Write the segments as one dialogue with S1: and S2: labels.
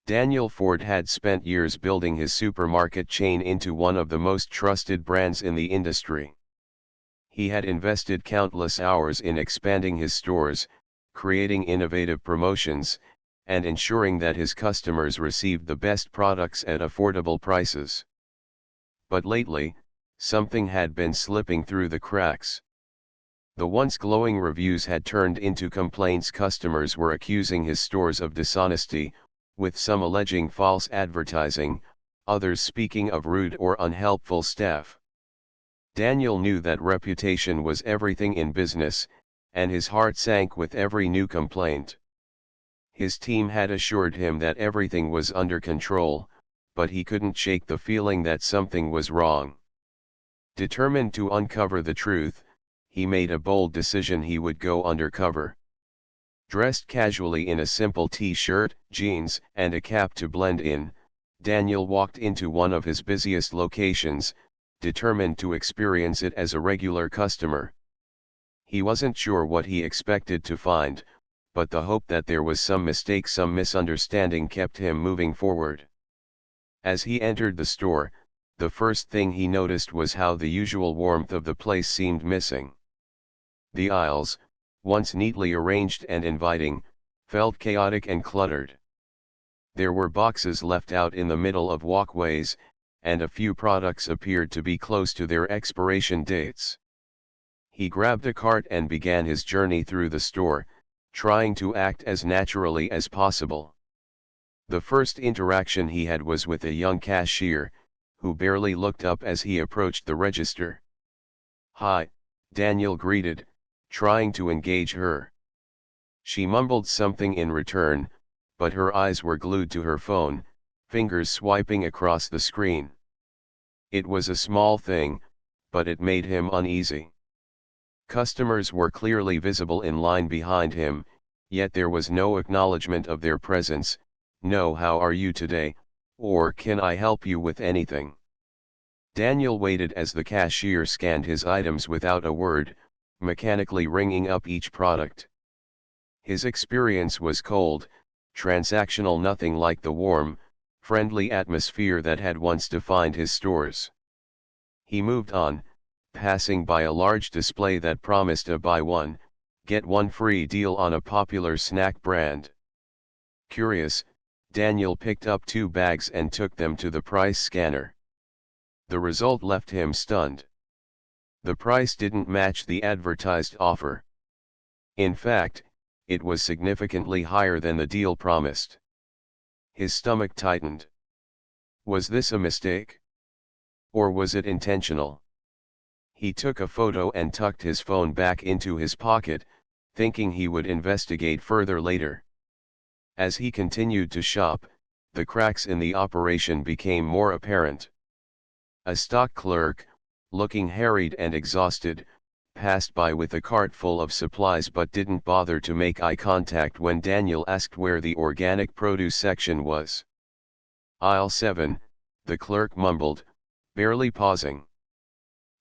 S1: Daniel Ford had spent years building his supermarket chain into one of the most trusted brands in the industry. He had invested countless hours in expanding his stores, creating innovative promotions, and ensuring that his customers received the best products at affordable prices. But lately, something had been slipping through the cracks. The once glowing reviews had turned into complaints. Customers were accusing his stores of dishonesty, with some alleging false advertising, others speaking of rude or unhelpful staff. Daniel knew that reputation was everything in business, and his heart sank with every new complaint. His team had assured him that everything was under control, but he couldn't shake the feeling that something was wrong. Determined to uncover the truth, he made a bold decision: he would go undercover. Dressed casually in a simple t-shirt, jeans, and a cap to blend in, Daniel walked into one of his busiest locations, determined to experience it as a regular customer. He wasn't sure what he expected to find, but the hope that there was some mistake, some misunderstanding, kept him moving forward. As he entered the store, the first thing he noticed was how the usual warmth of the place seemed missing. The aisles, once neatly arranged and inviting, felt chaotic and cluttered. There were boxes left out in the middle of walkways, and a few products appeared to be close to their expiration dates. He grabbed a cart and began his journey through the store, trying to act as naturally as possible. The first interaction he had was with a young cashier, who barely looked up as he approached the register. "Hi," Daniel greeted, trying to engage her. She mumbled something in return, but her eyes were glued to her phone, fingers swiping across the screen. It was a small thing, but it made him uneasy. Customers were clearly visible in line behind him, yet there was no acknowledgement of their presence. "No, how are you today, or can I help you with anything?" Daniel waited as the cashier scanned his items without a word, mechanically ringing up each product. His experience was cold, transactional, nothing like the warm, friendly atmosphere that had once defined his stores. He moved on, passing by a large display that promised a buy one, get one free deal on a popular snack brand. Curious, Daniel picked up 2 bags and took them to the price scanner. The result left him stunned. The price didn't match the advertised offer. In fact, it was significantly higher than the deal promised. His stomach tightened. Was this a mistake? Or was it intentional? He took a photo and tucked his phone back into his pocket, thinking he would investigate further later. As he continued to shop, the cracks in the operation became more apparent. A stock clerk, looking harried and exhausted, passed by with a cart full of supplies but didn't bother to make eye contact when Daniel asked where the organic produce section was. "Aisle 7, the clerk mumbled, barely pausing.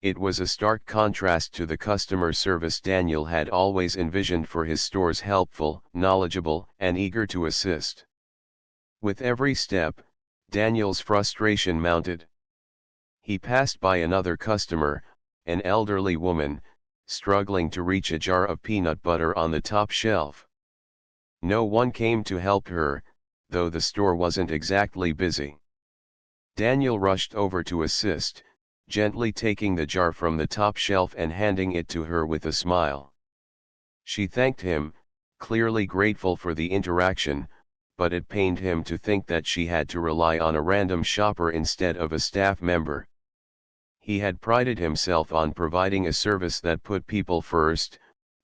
S1: It was a stark contrast to the customer service Daniel had always envisioned for his stores: helpful, knowledgeable, and eager to assist. With every step, Daniel's frustration mounted. He passed by another customer, an elderly woman, struggling to reach a jar of peanut butter on the top shelf. No one came to help her, though the store wasn't exactly busy. Daniel rushed over to assist, gently taking the jar from the top shelf and handing it to her with a smile. She thanked him, clearly grateful for the interaction, but it pained him to think that she had to rely on a random shopper instead of a staff member. He had prided himself on providing a service that put people first,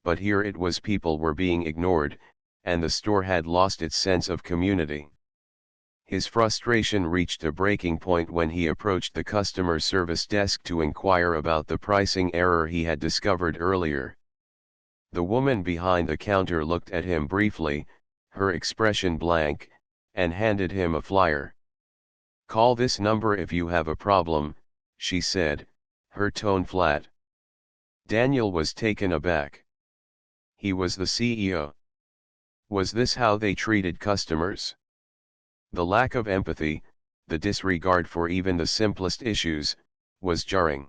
S1: but here it was people were being ignored, and the store had lost its sense of community. His frustration reached a breaking point when he approached the customer service desk to inquire about the pricing error he had discovered earlier. The woman behind the counter looked at him briefly, her expression blank, and handed him a flyer. "Call this number if you have a problem," she said, her tone flat. Daniel was taken aback. He was the CEO. Was this how they treated customers? The lack of empathy, the disregard for even the simplest issues, was jarring.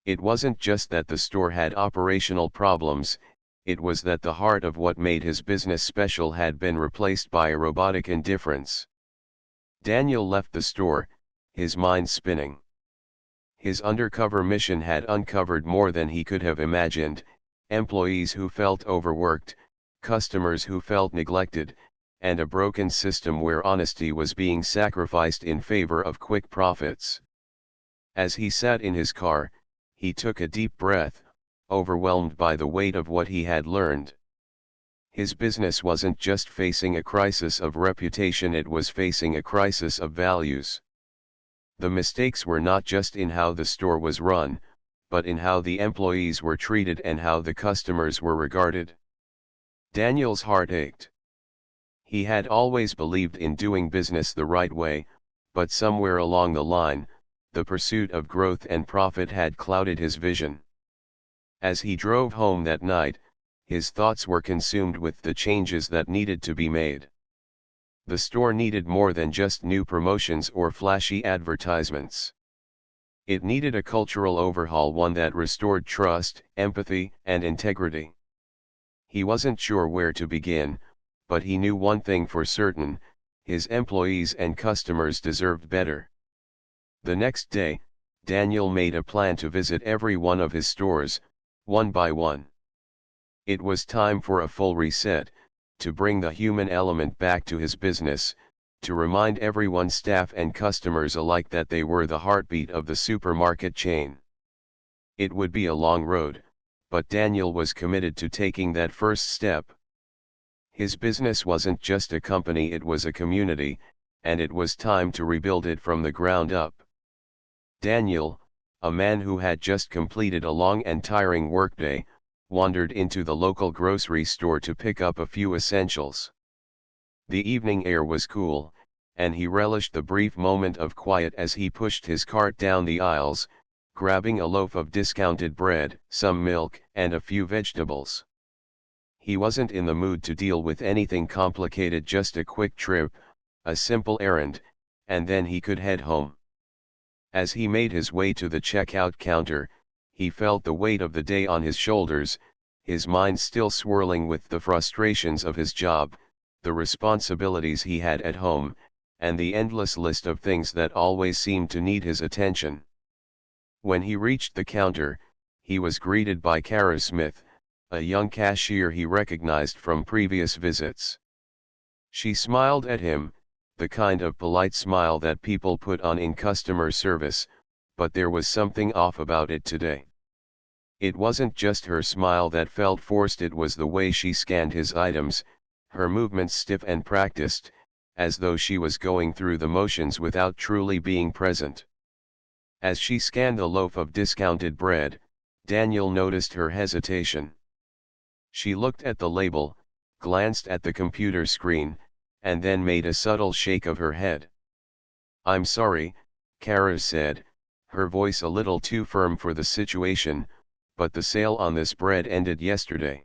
S1: It wasn't just that the store had operational problems, it was that the heart of what made his business special had been replaced by a robotic indifference. Daniel left the store, his mind spinning. His undercover mission had uncovered more than he could have imagined: employees who felt overworked, customers who felt neglected, and a broken system where honesty was being sacrificed in favor of quick profits. As he sat in his car, he took a deep breath, overwhelmed by the weight of what he had learned. His business wasn't just facing a crisis of reputation, it was facing a crisis of values. The mistakes were not just in how the store was run, but in how the employees were treated and how the customers were regarded. Daniel's heart ached. He had always believed in doing business the right way, but somewhere along the line, the pursuit of growth and profit had clouded his vision. As he drove home that night, his thoughts were consumed with the changes that needed to be made. The store needed more than just new promotions or flashy advertisements. It needed a cultural overhaul, one that restored trust, empathy, and integrity. He wasn't sure where to begin, but he knew one thing for certain: his employees and customers deserved better. The next day, Daniel made a plan to visit every one of his stores, one by one. It was time for a full reset, to bring the human element back to his business, to remind everyone, staff and customers alike, that they were the heartbeat of the supermarket chain. It would be a long road, but Daniel was committed to taking that first step. His business wasn't just a company, it was a community, and it was time to rebuild it from the ground up. Daniel, a man who had just completed a long and tiring workday, wandered into the local grocery store to pick up a few essentials. The evening air was cool, and he relished the brief moment of quiet as he pushed his cart down the aisles, grabbing a loaf of discounted bread, some milk, and a few vegetables. He wasn't in the mood to deal with anything complicated, just a quick trip, a simple errand, and then he could head home. As he made his way to the checkout counter, he felt the weight of the day on his shoulders, his mind still swirling with the frustrations of his job, the responsibilities he had at home, and the endless list of things that always seemed to need his attention. When he reached the counter, he was greeted by Kara Smith, a young cashier he recognized from previous visits. She smiled at him, the kind of polite smile that people put on in customer service, but there was something off about it today. It wasn't just her smile that felt forced, it was the way she scanned his items, her movements stiff and practiced, as though she was going through the motions without truly being present. As she scanned the loaf of discounted bread, Daniel noticed her hesitation. She looked at the label, glanced at the computer screen, and then made a subtle shake of her head. "I'm sorry," Kara said, her voice a little too firm for the situation, "but the sale on this bread ended yesterday.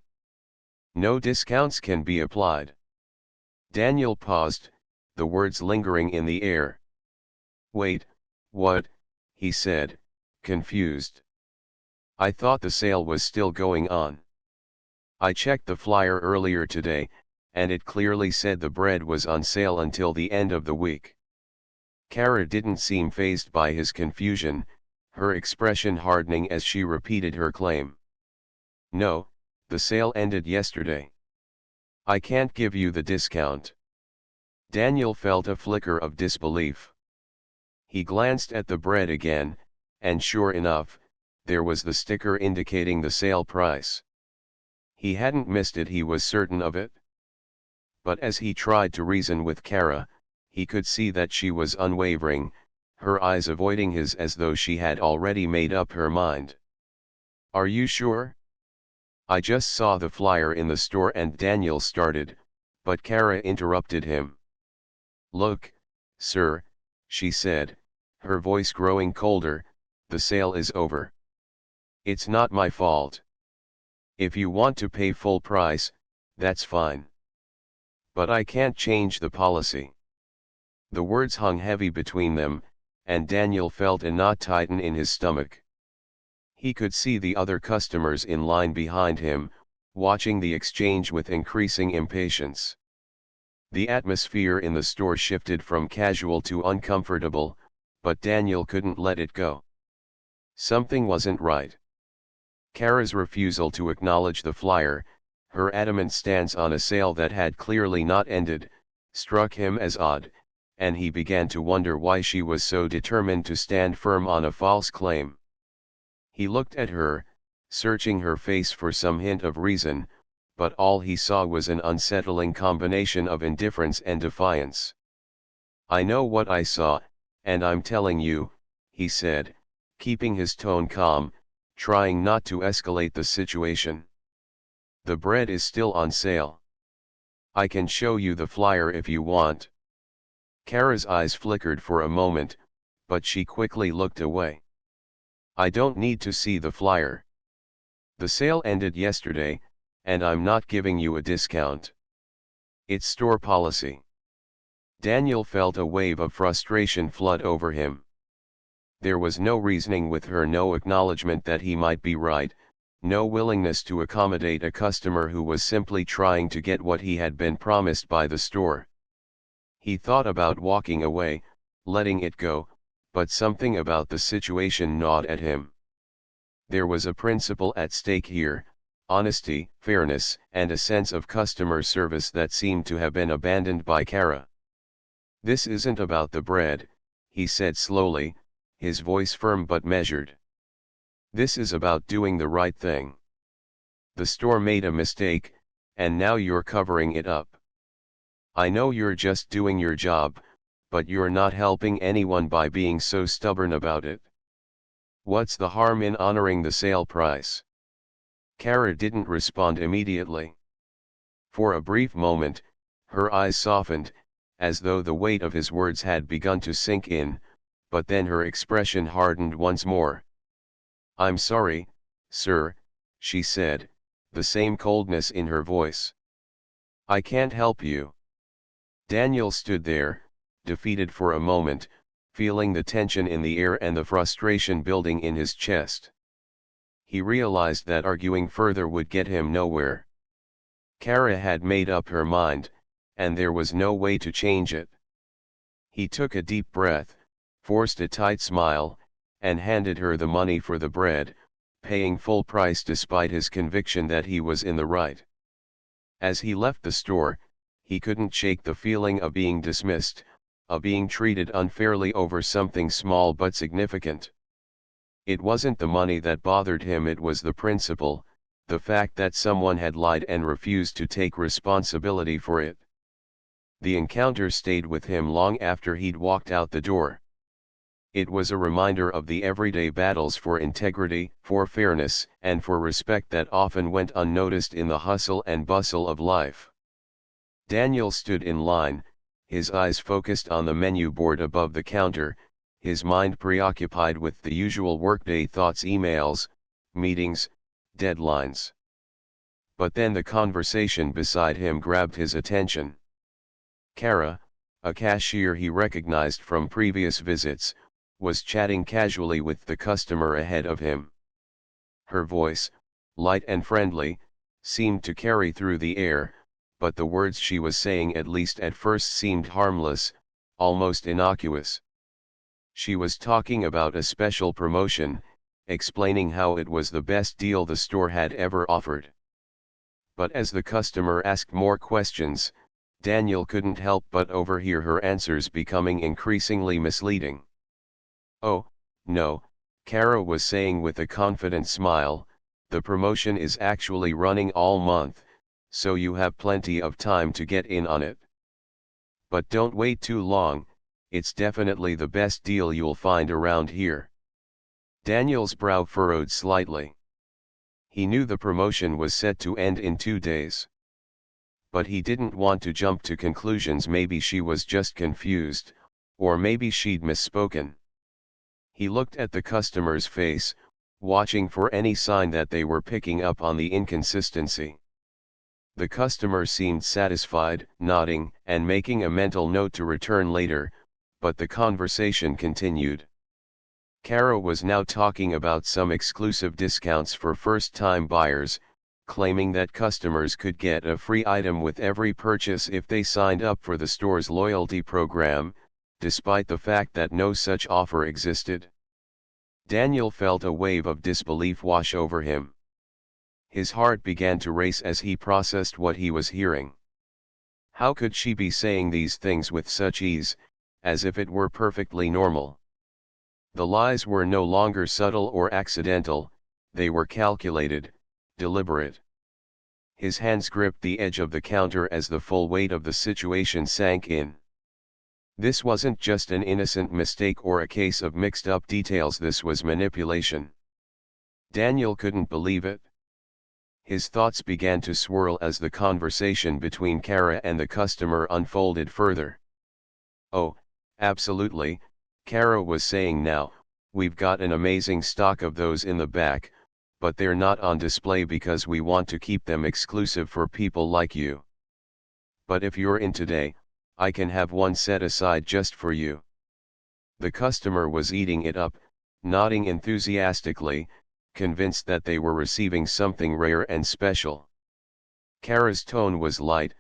S1: No discounts can be applied." Daniel paused, the words lingering in the air. "Wait, what?" he said, confused. "I thought the sale was still going on. I checked the flyer earlier today, and it clearly said the bread was on sale until the end of the week." Kara didn't seem fazed by his confusion, her expression hardening as she repeated her claim. "No, the sale ended yesterday. I can't give you the discount." Daniel felt a flicker of disbelief. He glanced at the bread again, and sure enough, there was the sticker indicating the sale price. He hadn't missed it, he was certain of it. But as he tried to reason with Kara, he could see that she was unwavering, her eyes avoiding his as though she had already made up her mind. "Are you sure? I just saw the flyer in the store," and Daniel started, but Kara interrupted him. "Look, sir," she said, her voice growing colder, "the sale is over. It's not my fault. If you want to pay full price, that's fine. But I can't change the policy." The words hung heavy between them, and Daniel felt a knot tighten in his stomach. He could see the other customers in line behind him, watching the exchange with increasing impatience. The atmosphere in the store shifted from casual to uncomfortable, but Daniel couldn't let it go. Something wasn't right. Kara's refusal to acknowledge the flyer, her adamant stance on a sale that had clearly not ended, struck him as odd, and he began to wonder why she was so determined to stand firm on a false claim. He looked at her, searching her face for some hint of reason, but all he saw was an unsettling combination of indifference and defiance. "I know what I saw, and I'm telling you," he said, keeping his tone calm, trying not to escalate the situation. "The bread is still on sale. I can show you the flyer if you want." Kara's eyes flickered for a moment, but she quickly looked away. "I don't need to see the flyer. The sale ended yesterday, and I'm not giving you a discount. It's store policy." Daniel felt a wave of frustration flood over him. There was no reasoning with her, no acknowledgement that he might be right, no willingness to accommodate a customer who was simply trying to get what he had been promised by the store. He thought about walking away, letting it go, but something about the situation gnawed at him. There was a principle at stake here: honesty, fairness, and a sense of customer service that seemed to have been abandoned by Kara. "This isn't about the bread," he said slowly, his voice firm but measured. "This is about doing the right thing. The store made a mistake, and now you're covering it up. I know you're just doing your job, but you're not helping anyone by being so stubborn about it. What's the harm in honoring the sale price?" Kara didn't respond immediately. For a brief moment, her eyes softened, as though the weight of his words had begun to sink in, but then her expression hardened once more. "I'm sorry, sir," she said, the same coldness in her voice. "I can't help you." Daniel stood there, defeated for a moment, feeling the tension in the air and the frustration building in his chest. He realized that arguing further would get him nowhere. Kara had made up her mind, and there was no way to change it. He took a deep breath, forced a tight smile, and handed her the money for the bread, paying full price despite his conviction that he was in the right. As he left the store, he couldn't shake the feeling of being dismissed, of being treated unfairly over something small but significant. It wasn't the money that bothered him, it was the principle, the fact that someone had lied and refused to take responsibility for it. The encounter stayed with him long after he'd walked out the door. It was a reminder of the everyday battles for integrity, for fairness, and for respect that often went unnoticed in the hustle and bustle of life. Daniel stood in line, his eyes focused on the menu board above the counter, his mind preoccupied with the usual workday thoughts: emails, meetings, deadlines. But then the conversation beside him grabbed his attention. Kara, a cashier he recognized from previous visits, was chatting casually with the customer ahead of him. Her voice, light and friendly, seemed to carry through the air, but the words she was saying, at least at first, seemed harmless, almost innocuous. She was talking about a special promotion, explaining how it was the best deal the store had ever offered. But as the customer asked more questions, Daniel couldn't help but overhear her answers becoming increasingly misleading. "Oh, no," Kara was saying with a confident smile, "the promotion is actually running all month, so you have plenty of time to get in on it. But don't wait too long, it's definitely the best deal you'll find around here." Daniel's brow furrowed slightly. He knew the promotion was set to end in 2 days. But he didn't want to jump to conclusions. Maybe she was just confused, or maybe she'd misspoken. He looked at the customer's face, watching for any sign that they were picking up on the inconsistency. The customer seemed satisfied, nodding and making a mental note to return later, but the conversation continued. Kara was now talking about some exclusive discounts for first-time buyers, claiming that customers could get a free item with every purchase if they signed up for the store's loyalty program, despite the fact that no such offer existed. Daniel felt a wave of disbelief wash over him. His heart began to race as he processed what he was hearing. How could she be saying these things with such ease, as if it were perfectly normal? The lies were no longer subtle or accidental, they were calculated, deliberate. His hands gripped the edge of the counter as the full weight of the situation sank in. This wasn't just an innocent mistake or a case of mixed-up details, this was manipulation. Daniel couldn't believe it. His thoughts began to swirl as the conversation between Kara and the customer unfolded further. "Oh, absolutely," Kara was saying now, "we've got an amazing stock of those in the back, but they're not on display because we want to keep them exclusive for people like you. But if you're in today, I can have one set aside just for you." The customer was eating it up, nodding enthusiastically, convinced that they were receiving something rare and special. Kara's tone was light,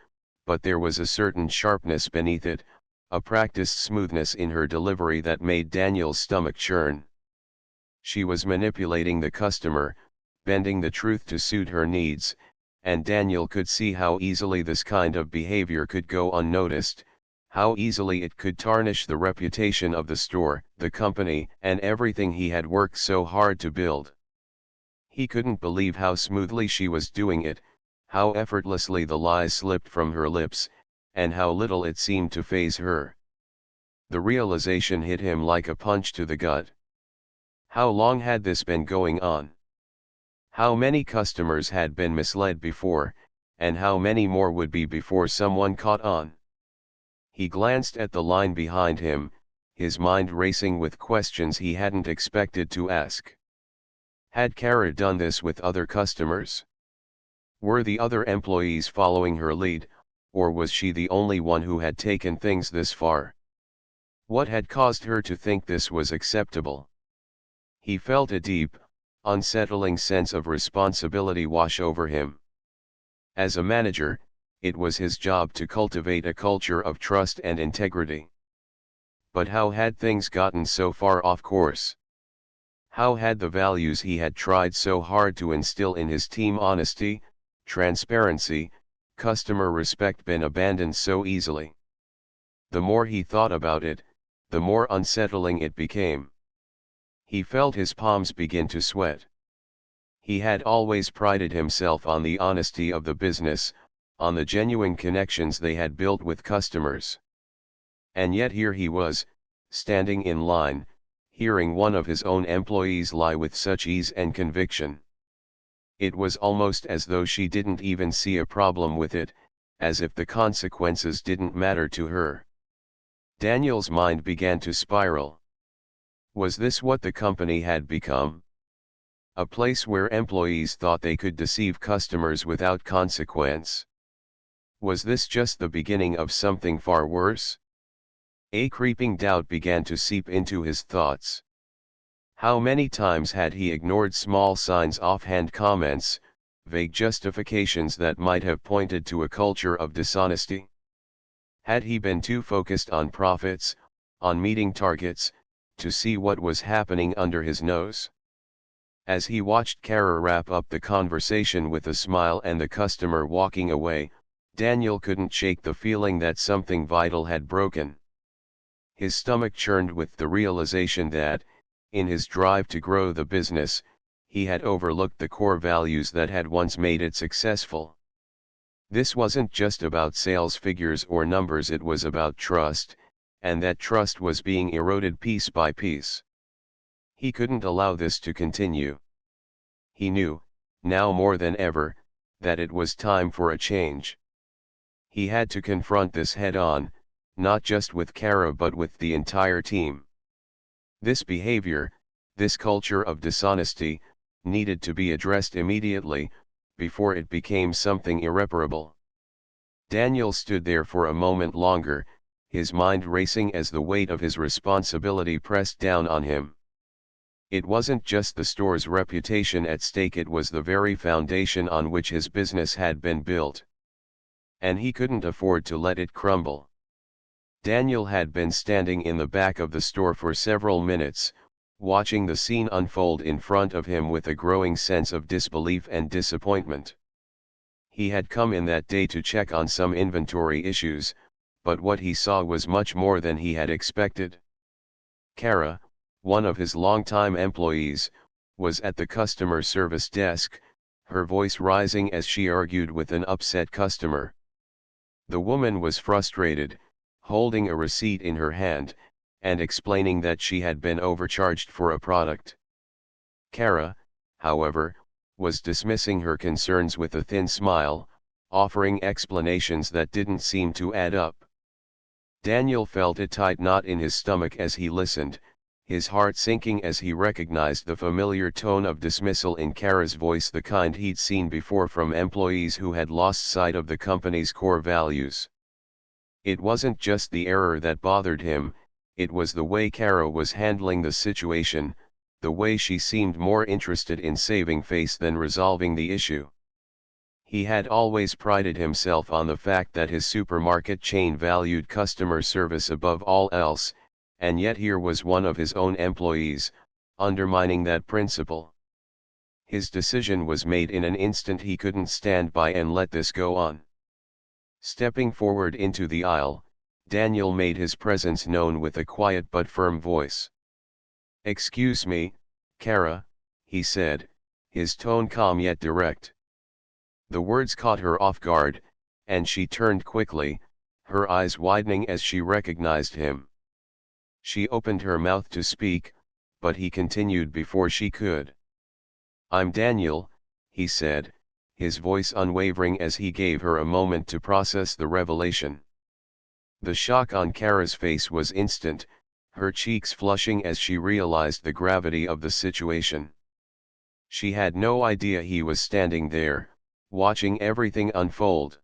S1: but there was a certain sharpness beneath it, a practiced smoothness in her delivery that made Daniel's stomach churn. She was manipulating the customer, bending the truth to suit her needs, and Daniel could see how easily this kind of behavior could go unnoticed, how easily it could tarnish the reputation of the store, the company, and everything he had worked so hard to build. He couldn't believe how smoothly she was doing it, how effortlessly the lies slipped from her lips, and how little it seemed to faze her. The realization hit him like a punch to the gut. How long had this been going on? How many customers had been misled before, and how many more would be before someone caught on? He glanced at the line behind him, his mind racing with questions he hadn't expected to ask. Had Kara done this with other customers? Were the other employees following her lead, or was she the only one who had taken things this far? What had caused her to think this was acceptable? He felt a deep, unsettling sense of responsibility wash over him. As a manager, it was his job to cultivate a culture of trust and integrity. But how had things gotten so far off course? How had the values he had tried so hard to instill in his team, honesty, transparency, customer respect, been abandoned so easily? The more he thought about it, the more unsettling it became. He felt his palms begin to sweat. He had always prided himself on the honesty of the business, on the genuine connections they had built with customers. And yet here he was, standing in line, hearing one of his own employees lie with such ease and conviction. It was almost as though she didn't even see a problem with it, as if the consequences didn't matter to her. Daniel's mind began to spiral. Was this what the company had become? A place where employees thought they could deceive customers without consequence? Was this just the beginning of something far worse? A creeping doubt began to seep into his thoughts. How many times had he ignored small signs, offhand comments, vague justifications that might have pointed to a culture of dishonesty? Had he been too focused on profits, on meeting targets, to see what was happening under his nose? As he watched Kara wrap up the conversation with a smile and the customer walking away, Daniel couldn't shake the feeling that something vital had broken. His stomach churned with the realization that, in his drive to grow the business, he had overlooked the core values that had once made it successful. This wasn't just about sales figures or numbers, it was about trust, and that trust was being eroded piece by piece. He couldn't allow this to continue. He knew, now more than ever, that it was time for a change. He had to confront this head-on, not just with Kara but with the entire team. This behavior, this culture of dishonesty, needed to be addressed immediately, before it became something irreparable. Daniel stood there for a moment longer, his mind racing as the weight of his responsibility pressed down on him. It wasn't just the store's reputation at stake, it was the very foundation on which his business had been built. And he couldn't afford to let it crumble. Daniel had been standing in the back of the store for several minutes, watching the scene unfold in front of him with a growing sense of disbelief and disappointment. He had come in that day to check on some inventory issues, but what he saw was much more than he had expected. Kara, one of his longtime employees, was at the customer service desk, her voice rising as she argued with an upset customer. The woman was frustrated, holding a receipt in her hand, and explaining that she had been overcharged for a product. Kara, however, was dismissing her concerns with a thin smile, offering explanations that didn't seem to add up. Daniel felt a tight knot in his stomach as he listened, his heart sinking as he recognized the familiar tone of dismissal in Kara's voice, the kind he'd seen before from employees who had lost sight of the company's core values. It wasn't just the error that bothered him, it was the way Kara was handling the situation, the way she seemed more interested in saving face than resolving the issue. He had always prided himself on the fact that his supermarket chain valued customer service above all else, and yet here was one of his own employees, undermining that principle. His decision was made in an instant. He couldn't stand by and let this go on. Stepping forward into the aisle, Daniel made his presence known with a quiet but firm voice. "Excuse me, Kara," he said, his tone calm yet direct. The words caught her off guard, and she turned quickly, her eyes widening as she recognized him. She opened her mouth to speak, but he continued before she could. "I'm Daniel," he said, his voice unwavering as he gave her a moment to process the revelation. The shock on Kara's face was instant, her cheeks flushing as she realized the gravity of the situation. She had no idea he was standing there, watching everything unfold.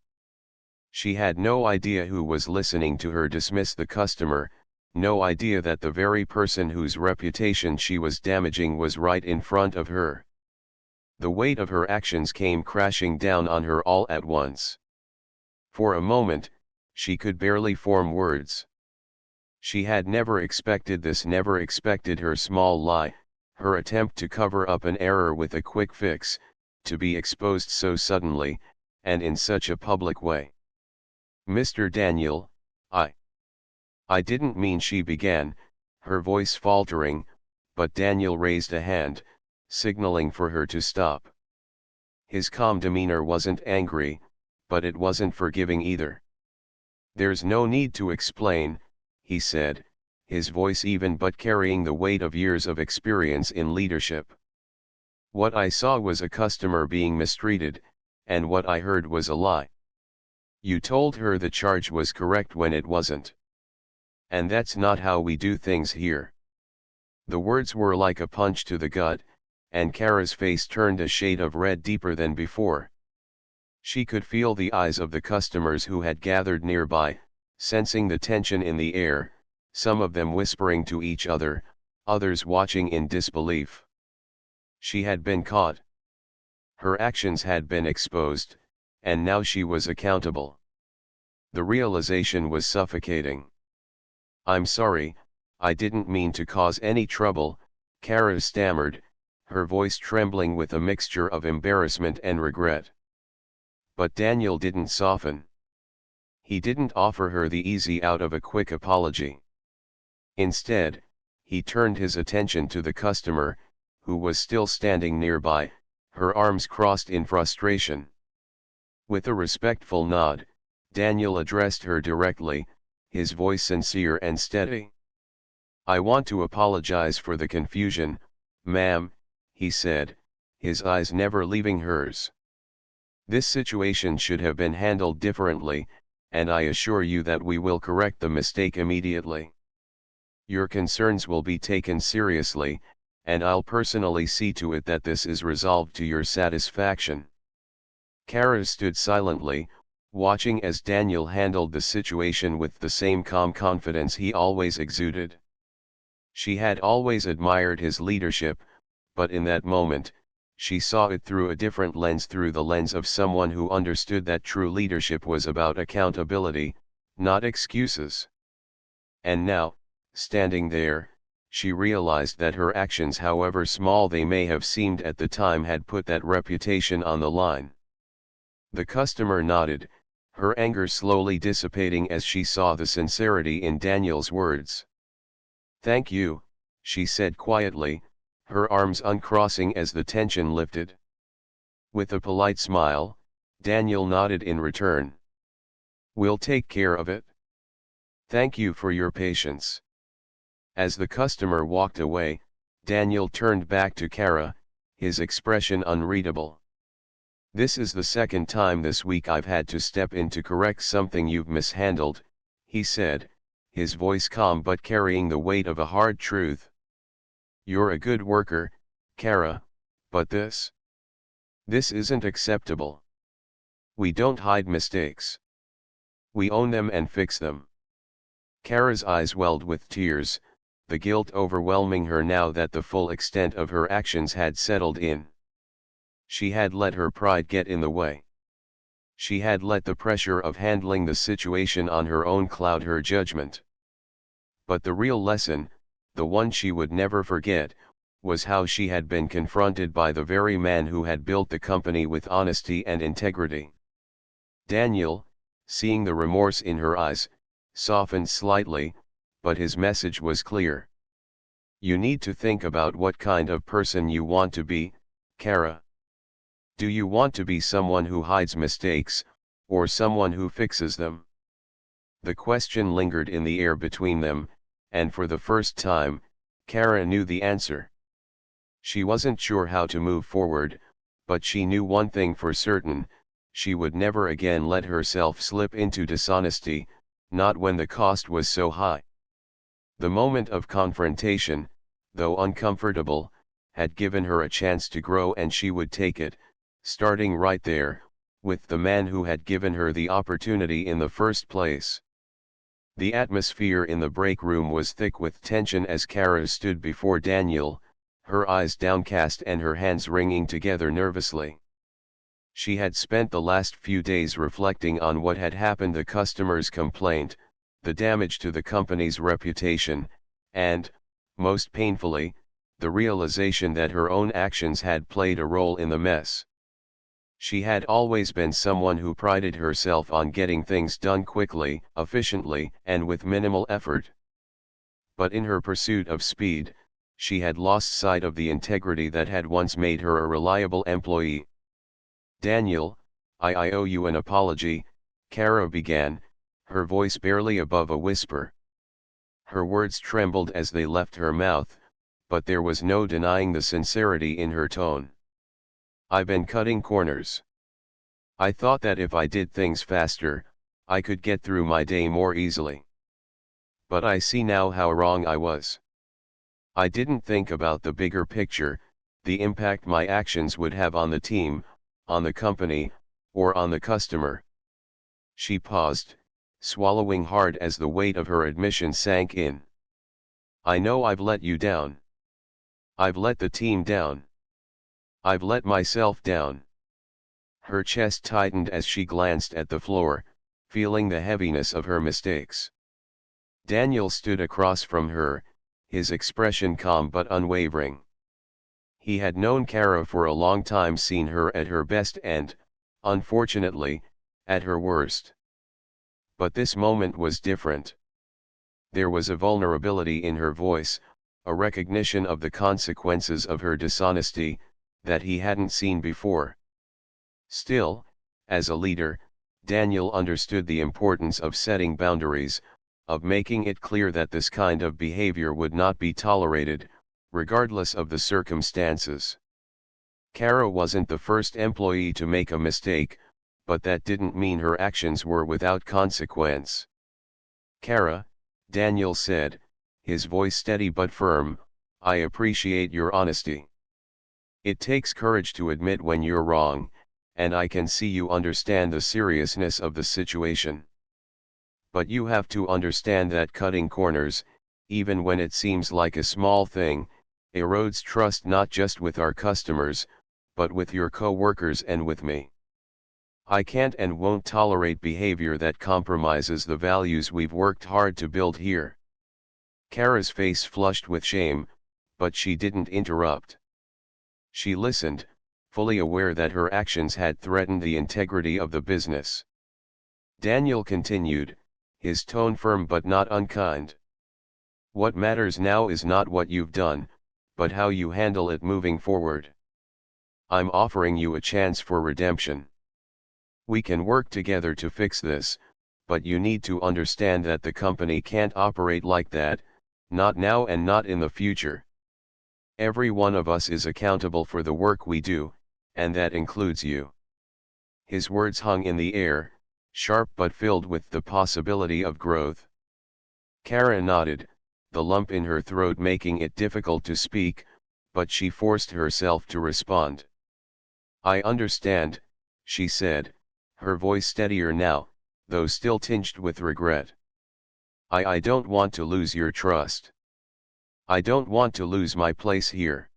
S1: She had no idea who was listening to her dismiss the customer, no idea that the very person whose reputation she was damaging was right in front of her. The weight of her actions came crashing down on her all at once. For a moment, she could barely form words. She had never expected this, never expected her small lie, her attempt to cover up an error with a quick fix, to be exposed so suddenly, and in such a public way. "Mr. Daniel, I didn't mean," she began, her voice faltering, but Daniel raised a hand, signaling for her to stop. His calm demeanor wasn't angry, but it wasn't forgiving either. "There's no need to explain," he said, his voice even but carrying the weight of years of experience in leadership. "What I saw was a customer being mistreated, and what I heard was a lie. You told her the charge was correct when it wasn't. And that's not how we do things here." The words were like a punch to the gut, and Kara's face turned a shade of red deeper than before. She could feel the eyes of the customers who had gathered nearby, sensing the tension in the air, some of them whispering to each other, others watching in disbelief. She had been caught. Her actions had been exposed, and now she was accountable. The realization was suffocating. "I'm sorry, I didn't mean to cause any trouble," Kara stammered, her voice trembling with a mixture of embarrassment and regret. But Daniel didn't soften. He didn't offer her the easy out of a quick apology. Instead, he turned his attention to the customer, who was still standing nearby, her arms crossed in frustration. With a respectful nod, Daniel addressed her directly, his voice sincere and steady. "I want to apologize for the confusion, ma'am," he said, his eyes never leaving hers. "This situation should have been handled differently, and I assure you that we will correct the mistake immediately. Your concerns will be taken seriously, and I'll personally see to it that this is resolved to your satisfaction." Kara stood silently, watching as Daniel handled the situation with the same calm confidence he always exuded. She had always admired his leadership, but in that moment, she saw it through a different lens, through the lens of someone who understood that true leadership was about accountability, not excuses. And now, standing there, she realized that her actions, however small they may have seemed at the time, had put that reputation on the line. The customer nodded, her anger slowly dissipating as she saw the sincerity in Daniel's words. "Thank you," she said quietly, her arms uncrossing as the tension lifted. With a polite smile, Daniel nodded in return. "We'll take care of it. Thank you for your patience." As the customer walked away, Daniel turned back to Kara, his expression unreadable. "This is the second time this week I've had to step in to correct something you've mishandled," he said, his voice calm but carrying the weight of a hard truth. "You're a good worker, Kara, but this isn't acceptable. We don't hide mistakes. We own them and fix them." Kara's eyes welled with tears, the guilt overwhelming her now that the full extent of her actions had settled in. She had let her pride get in the way. She had let the pressure of handling the situation on her own cloud her judgment. But the real lesson, the one she would never forget, was how she had been confronted by the very man who had built the company with honesty and integrity. Daniel, seeing the remorse in her eyes, softened slightly, but his message was clear. "You need to think about what kind of person you want to be, Kara. Do you want to be someone who hides mistakes, or someone who fixes them?" The question lingered in the air between them, and for the first time, Kara knew the answer. She wasn't sure how to move forward, but she knew one thing for certain: she would never again let herself slip into dishonesty, not when the cost was so high. The moment of confrontation, though uncomfortable, had given her a chance to grow, and she would take it, starting right there, with the man who had given her the opportunity in the first place. The atmosphere in the break room was thick with tension as Kara stood before Daniel, her eyes downcast and her hands wringing together nervously. She had spent the last few days reflecting on what had happened: the customer's complaint, the damage to the company's reputation, and, most painfully, the realization that her own actions had played a role in the mess. She had always been someone who prided herself on getting things done quickly, efficiently, and with minimal effort. But in her pursuit of speed, she had lost sight of the integrity that had once made her a reliable employee. "Daniel, I owe you an apology," Kara began, her voice barely above a whisper. Her words trembled as they left her mouth, but there was no denying the sincerity in her tone. "I've been cutting corners. I thought that if I did things faster, I could get through my day more easily. But I see now how wrong I was. I didn't think about the bigger picture, the impact my actions would have on the team, on the company, or on the customer." She paused, swallowing hard as the weight of her admission sank in. "I know I've let you down. I've let the team down. I've let myself down." Her chest tightened as she glanced at the floor, feeling the heaviness of her mistakes. Daniel stood across from her, his expression calm but unwavering. He had known Kara for a long time, seen her at her best and, unfortunately, at her worst. But this moment was different. There was a vulnerability in her voice, a recognition of the consequences of her dishonesty, that he hadn't seen before. Still, as a leader, Daniel understood the importance of setting boundaries, of making it clear that this kind of behavior would not be tolerated, regardless of the circumstances. Kara wasn't the first employee to make a mistake, but that didn't mean her actions were without consequence. "Kara," Daniel said, his voice steady but firm, "I appreciate your honesty. It takes courage to admit when you're wrong, and I can see you understand the seriousness of the situation. But you have to understand that cutting corners, even when it seems like a small thing, erodes trust not just with our customers, but with your co-workers and with me. I can't and won't tolerate behavior that compromises the values we've worked hard to build here." Kara's face flushed with shame, but she didn't interrupt. She listened, fully aware that her actions had threatened the integrity of the business. Daniel continued, his tone firm but not unkind. "What matters now is not what you've done, but how you handle it moving forward. I'm offering you a chance for redemption. We can work together to fix this, but you need to understand that the company can't operate like that, not now and not in the future. Every one of us is accountable for the work we do, and that includes you." His words hung in the air, sharp but filled with the possibility of growth. Kara nodded, the lump in her throat making it difficult to speak, but she forced herself to respond. "I understand," she said, her voice steadier now, though still tinged with regret. I don't want to lose your trust. I don't want to lose my place here.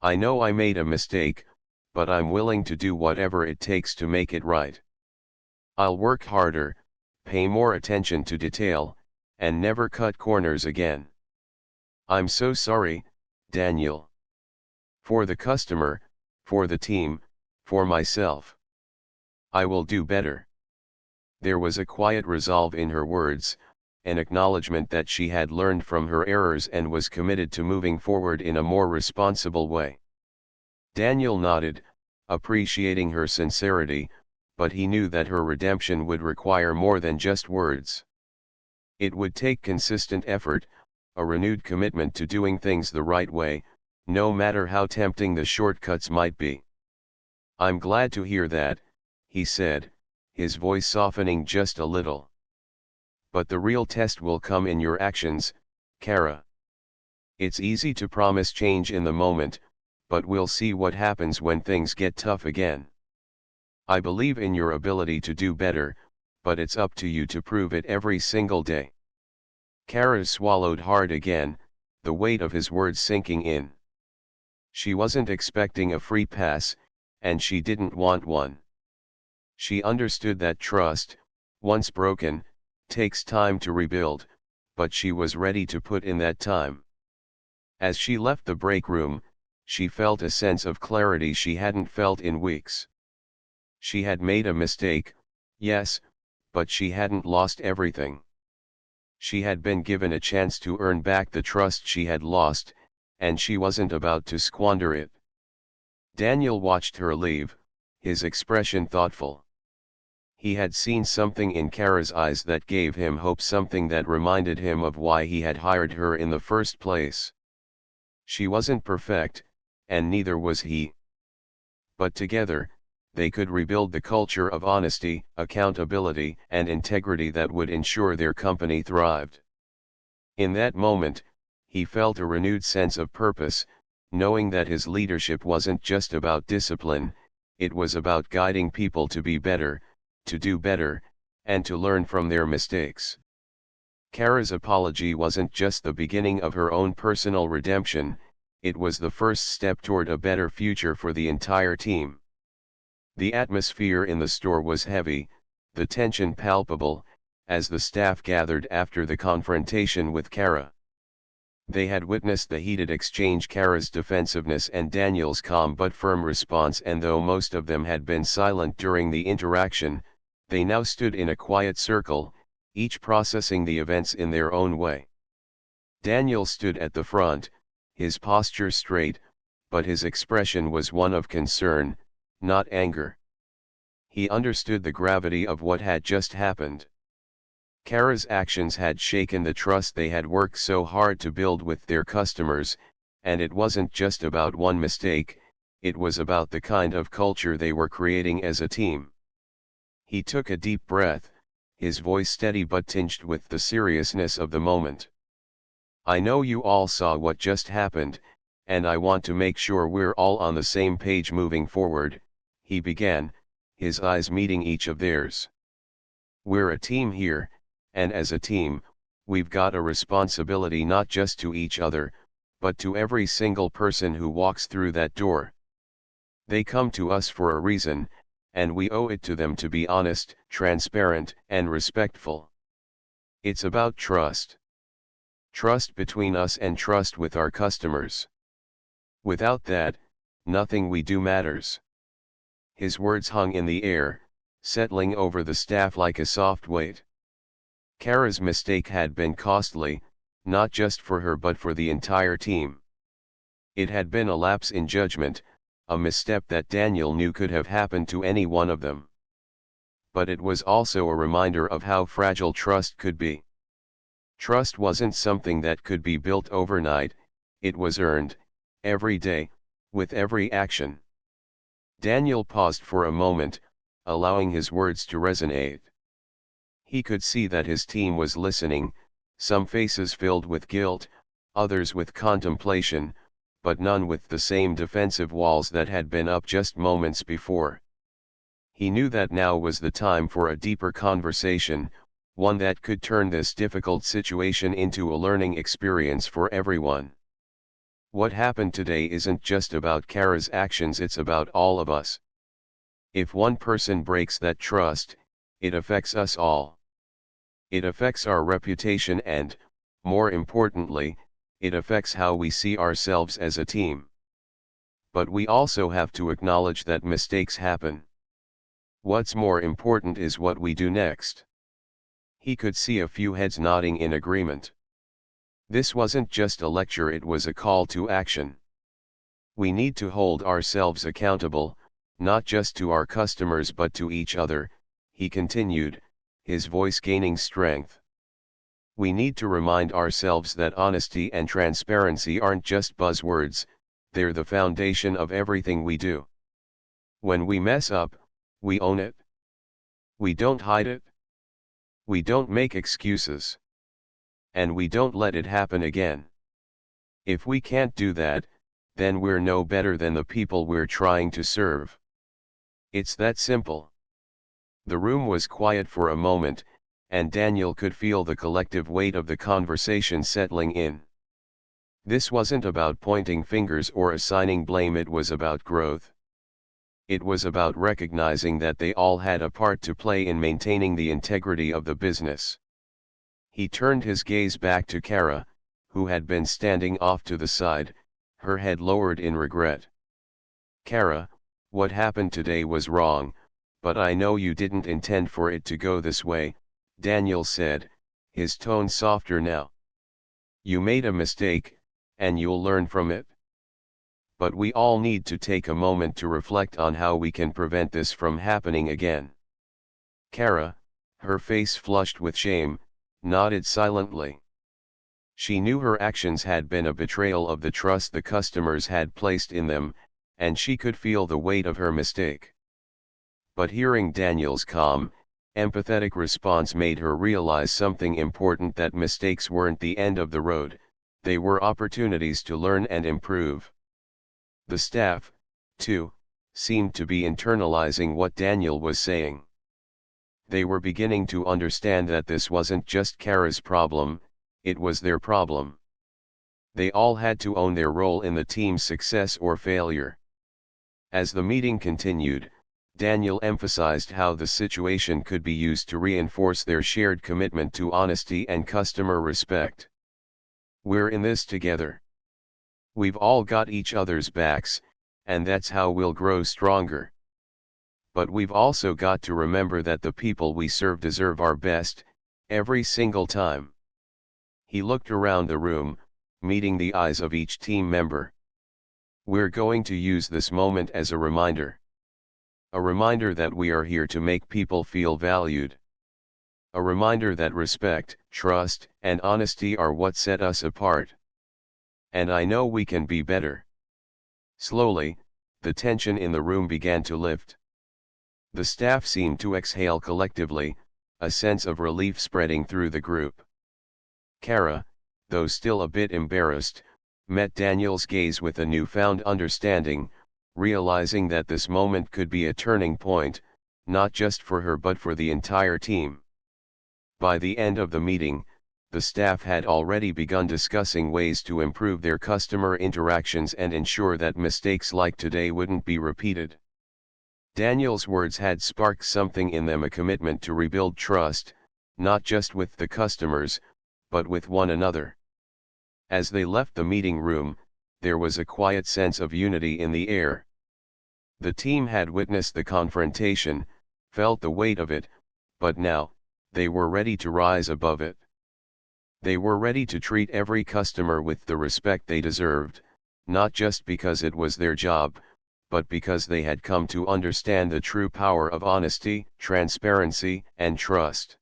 S1: I know I made a mistake, but I'm willing to do whatever it takes to make it right. I'll work harder, pay more attention to detail, and never cut corners again. I'm so sorry, Daniel. For the customer, for the team, for myself. I will do better." There was a quiet resolve in her words, an acknowledgement that she had learned from her errors and was committed to moving forward in a more responsible way. Daniel nodded, appreciating her sincerity, but he knew that her redemption would require more than just words. It would take consistent effort, a renewed commitment to doing things the right way, no matter how tempting the shortcuts might be. "I'm glad to hear that," he said, his voice softening just a little. "But the real test will come in your actions, Kara. It's easy to promise change in the moment, but we'll see what happens when things get tough again. I believe in your ability to do better, but it's up to you to prove it every single day." Kara swallowed hard again, the weight of his words sinking in. She wasn't expecting a free pass, and she didn't want one. She understood that trust, once broken, takes time to rebuild, but she was ready to put in that time. As she left the break room, she felt a sense of clarity she hadn't felt in weeks. She had made a mistake, yes, but she hadn't lost everything. She had been given a chance to earn back the trust she had lost, and she wasn't about to squander it. Daniel watched her leave, his expression thoughtful. He had seen something in Kara's eyes that gave him hope, something that reminded him of why he had hired her in the first place. She wasn't perfect, and neither was he. But together, they could rebuild the culture of honesty, accountability, and integrity that would ensure their company thrived. In that moment, he felt a renewed sense of purpose, knowing that his leadership wasn't just about discipline, it was about guiding people to be better, to do better, and to learn from their mistakes. Kara's apology wasn't just the beginning of her own personal redemption, it was the first step toward a better future for the entire team. The atmosphere in the store was heavy, the tension palpable, as the staff gathered after the confrontation with Kara. They had witnessed the heated exchange, Kara's defensiveness and Daniel's calm but firm response, and though most of them had been silent during the interaction, they now stood in a quiet circle, each processing the events in their own way. Daniel stood at the front, his posture straight, but his expression was one of concern, not anger. He understood the gravity of what had just happened. Kara's actions had shaken the trust they had worked so hard to build with their customers, and it wasn't just about one mistake, it was about the kind of culture they were creating as a team. He took a deep breath, his voice steady but tinged with the seriousness of the moment. "I know you all saw what just happened, and I want to make sure we're all on the same page moving forward," he began, his eyes meeting each of theirs. We're a team here, and as a team, we've got a responsibility not just to each other, but to every single person who walks through that door. They come to us for a reason, and we owe it to them to be honest, transparent, and respectful. It's about trust. Trust between us and trust with our customers. Without that, nothing we do matters. His words hung in the air, settling over the staff like a soft weight. Kara's mistake had been costly, not just for her but for the entire team. It had been a lapse in judgment, a misstep that Daniel knew could have happened to any one of them. But it was also a reminder of how fragile trust could be. Trust wasn't something that could be built overnight, it was earned, every day, with every action. Daniel paused for a moment, allowing his words to resonate. He could see that his team was listening, some faces filled with guilt, others with contemplation, but none with the same defensive walls that had been up just moments before. He knew that now was the time for a deeper conversation, one that could turn this difficult situation into a learning experience for everyone. What happened today isn't just about Kara's actions, it's about all of us. If one person breaks that trust, it affects us all. It affects our reputation and, more importantly, it affects how we see ourselves as a team. But we also have to acknowledge that mistakes happen. What's more important is what we do next. He could see a few heads nodding in agreement. This wasn't just a lecture, it was a call to action. We need to hold ourselves accountable, not just to our customers but to each other, he continued, his voice gaining strength. We need to remind ourselves that honesty and transparency aren't just buzzwords, they're the foundation of everything we do. When we mess up, we own it. We don't hide it. We don't make excuses. And we don't let it happen again. If we can't do that, then we're no better than the people we're trying to serve. It's that simple. The room was quiet for a moment, and Daniel could feel the collective weight of the conversation settling in. This wasn't about pointing fingers or assigning blame, it was about growth. It was about recognizing that they all had a part to play in maintaining the integrity of the business. He turned his gaze back to Kara, who had been standing off to the side, her head lowered in regret. Kara, what happened today was wrong, but I know you didn't intend for it to go this way, Daniel said, his tone softer now. You made a mistake, and you'll learn from it. But we all need to take a moment to reflect on how we can prevent this from happening again. Kara, her face flushed with shame, nodded silently. She knew her actions had been a betrayal of the trust the customers had placed in them, and she could feel the weight of her mistake. But hearing Daniel's calm, empathetic response made her realize something important, that mistakes weren't the end of the road, they were opportunities to learn and improve. The staff, too, seemed to be internalizing what Daniel was saying. They were beginning to understand that this wasn't just Kara's problem, it was their problem. They all had to own their role in the team's success or failure. As the meeting continued, Daniel emphasized how the situation could be used to reinforce their shared commitment to honesty and customer respect. We're in this together. We've all got each other's backs, and that's how we'll grow stronger. But we've also got to remember that the people we serve deserve our best, every single time. He looked around the room, meeting the eyes of each team member. We're going to use this moment as a reminder. A reminder that we are here to make people feel valued. A reminder that respect, trust, and honesty are what set us apart. And I know we can be better. Slowly, the tension in the room began to lift. The staff seemed to exhale collectively, a sense of relief spreading through the group. Kara, though still a bit embarrassed, met Daniel's gaze with a newfound understanding, realizing that this moment could be a turning point, not just for her but for the entire team. By the end of the meeting, the staff had already begun discussing ways to improve their customer interactions and ensure that mistakes like today wouldn't be repeated. Daniel's words had sparked something in them, a commitment to rebuild trust, not just with the customers, but with one another. As they left the meeting room, there was a quiet sense of unity in the air. The team had witnessed the confrontation, felt the weight of it, but now, they were ready to rise above it. They were ready to treat every customer with the respect they deserved, not just because it was their job, but because they had come to understand the true power of honesty, transparency, and trust.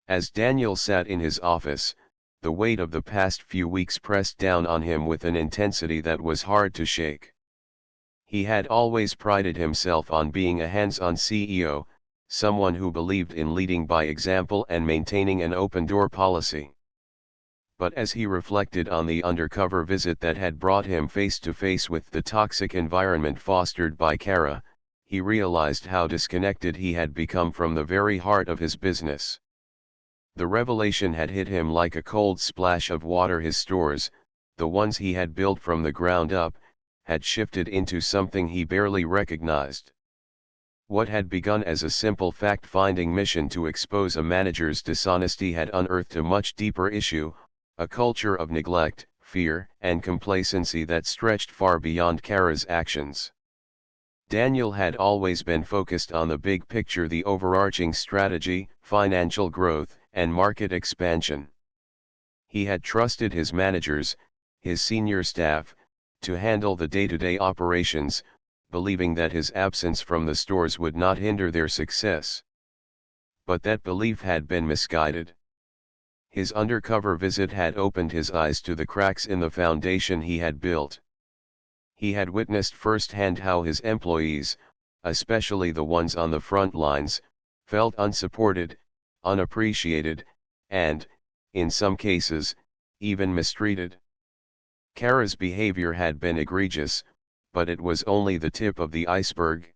S1: As Daniel sat in his office, the weight of the past few weeks pressed down on him with an intensity that was hard to shake. He had always prided himself on being a hands-on CEO, someone who believed in leading by example and maintaining an open-door policy. But as he reflected on the undercover visit that had brought him face to face with the toxic environment fostered by Kara, he realized how disconnected he had become from the very heart of his business. The revelation had hit him like a cold splash of water. His stores, the ones he had built from the ground up, had shifted into something he barely recognized. What had begun as a simple fact-finding mission to expose a manager's dishonesty had unearthed a much deeper issue, a culture of neglect, fear, and complacency that stretched far beyond Kara's actions. Daniel had always been focused on the big picture, the overarching strategy, financial growth, and market expansion. He had trusted his managers, his senior staff, to handle the day-to-day operations, believing that his absence from the stores would not hinder their success. But that belief had been misguided. His undercover visit had opened his eyes to the cracks in the foundation he had built. He had witnessed firsthand how his employees, especially the ones on the front lines, felt unsupported, unappreciated, and, in some cases, even mistreated. Kara's behavior had been egregious, but it was only the tip of the iceberg.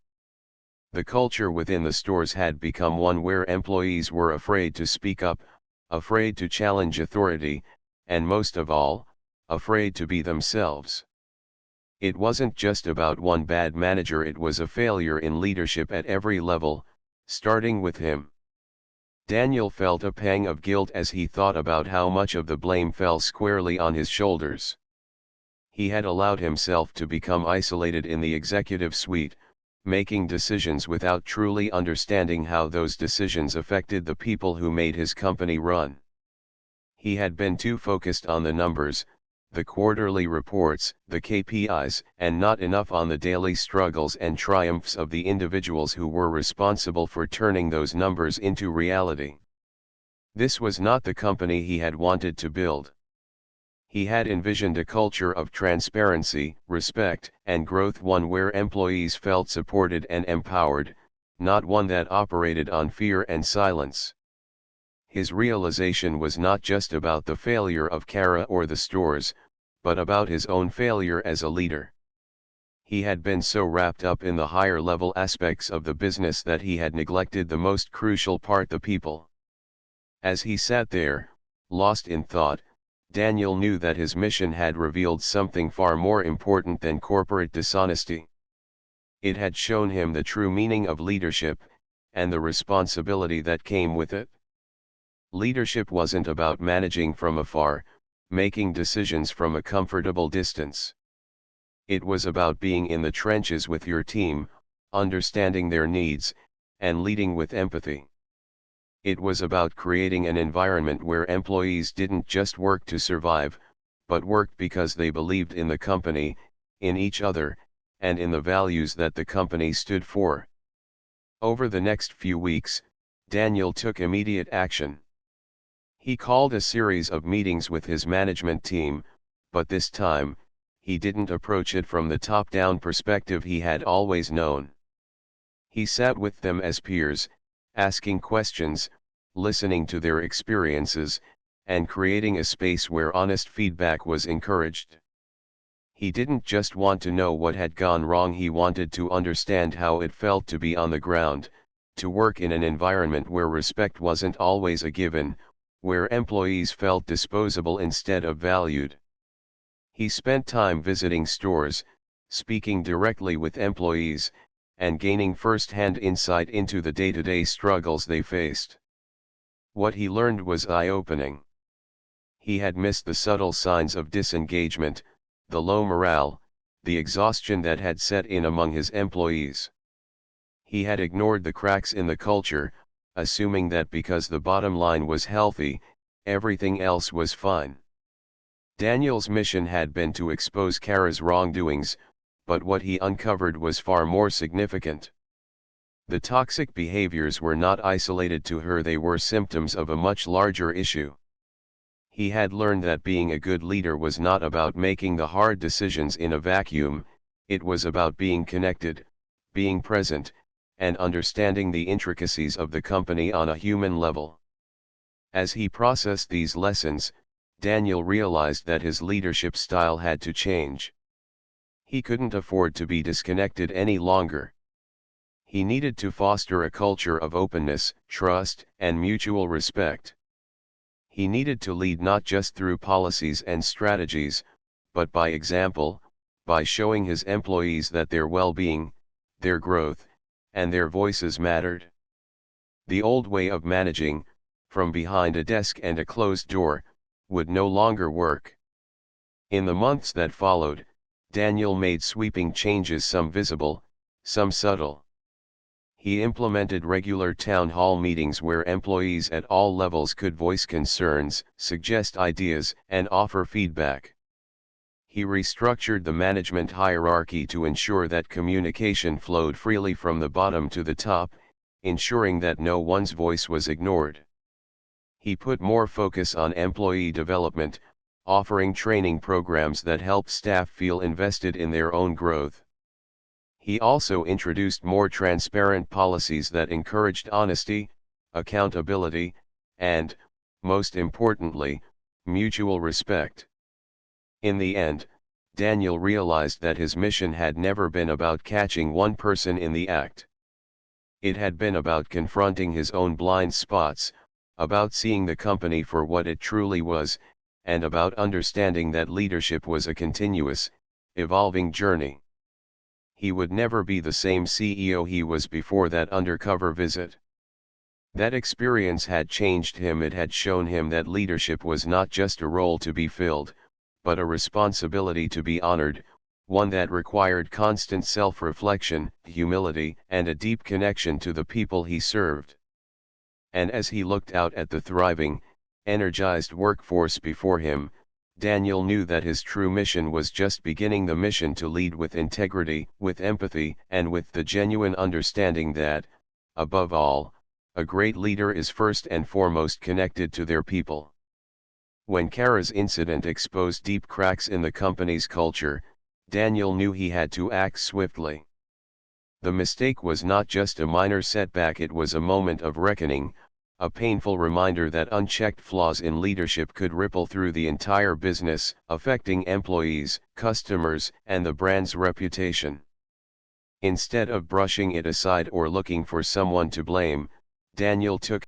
S1: The culture within the stores had become one where employees were afraid to speak up, afraid to challenge authority, and most of all, afraid to be themselves. It wasn't just about one bad manager, it was a failure in leadership at every level, starting with him. Daniel felt a pang of guilt as he thought about how much of the blame fell squarely on his shoulders. He had allowed himself to become isolated in the executive suite, making decisions without truly understanding how those decisions affected the people who made his company run. He had been too focused on the numbers, the quarterly reports, the KPIs, and not enough on the daily struggles and triumphs of the individuals who were responsible for turning those numbers into reality. This was not the company he had wanted to build. He had envisioned a culture of transparency, respect, and growth, one where employees felt supported and empowered, not one that operated on fear and silence. His realization was not just about the failure of Kara or the stores, but about his own failure as a leader. He had been so wrapped up in the higher level aspects of the business that he had neglected the most crucial part, the people. As he sat there, lost in thought, Daniel knew that his mission had revealed something far more important than corporate dishonesty. It had shown him the true meaning of leadership, and the responsibility that came with it. Leadership wasn't about managing from afar, making decisions from a comfortable distance. It was about being in the trenches with your team, understanding their needs, and leading with empathy. It was about creating an environment where employees didn't just work to survive, but worked because they believed in the company, in each other, and in the values that the company stood for. Over the next few weeks, Daniel took immediate action. He called a series of meetings with his management team, but this time, he didn't approach it from the top-down perspective he had always known. He sat with them as peers, asking questions, listening to their experiences, and creating a space where honest feedback was encouraged. He didn't just want to know what had gone wrong, he wanted to understand how it felt to be on the ground, to work in an environment where respect wasn't always a given, where employees felt disposable instead of valued. He spent time visiting stores, speaking directly with employees, and gaining first-hand insight into the day-to-day struggles they faced. What he learned was eye-opening. He had missed the subtle signs of disengagement, the low morale, the exhaustion that had set in among his employees. He had ignored the cracks in the culture, assuming that because the bottom line was healthy, everything else was fine. Daniel's mission had been to expose Kara's wrongdoings, but what he uncovered was far more significant. The toxic behaviors were not isolated to her, they were symptoms of a much larger issue. He had learned that being a good leader was not about making the hard decisions in a vacuum, it was about being connected, being present, and understanding the intricacies of the company on a human level. As he processed these lessons, Daniel realized that his leadership style had to change. He couldn't afford to be disconnected any longer. He needed to foster a culture of openness, trust, and mutual respect. He needed to lead not just through policies and strategies, but by example, by showing his employees that their well-being, their growth, and their voices mattered. The old way of managing, from behind a desk and a closed door, would no longer work. In the months that followed, Daniel made sweeping changes, some visible, some subtle. He implemented regular town hall meetings where employees at all levels could voice concerns, suggest ideas, and offer feedback. He restructured the management hierarchy to ensure that communication flowed freely from the bottom to the top, ensuring that no one's voice was ignored. He put more focus on employee development, offering training programs that helped staff feel invested in their own growth. He also introduced more transparent policies that encouraged honesty, accountability, and, most importantly, mutual respect. In the end, Daniel realized that his mission had never been about catching one person in the act. It had been about confronting his own blind spots, about seeing the company for what it truly was, and about understanding that leadership was a continuous, evolving journey. He would never be the same CEO he was before that undercover visit. That experience had changed him. It had shown him that leadership was not just a role to be filled, but a responsibility to be honored, one that required constant self-reflection, humility, and a deep connection to the people he served. And as he looked out at the thriving, energized workforce before him, Daniel knew that his true mission was just beginning, the mission to lead with integrity, with empathy, and with the genuine understanding that, above all, a great leader is first and foremost connected to their people. When Kara's incident exposed deep cracks in the company's culture, Daniel knew he had to act swiftly. The mistake was not just a minor setback, it was a moment of reckoning, a painful reminder that unchecked flaws in leadership could ripple through the entire business, affecting employees, customers, and the brand's reputation. Instead of brushing it aside or looking for someone to blame, Daniel took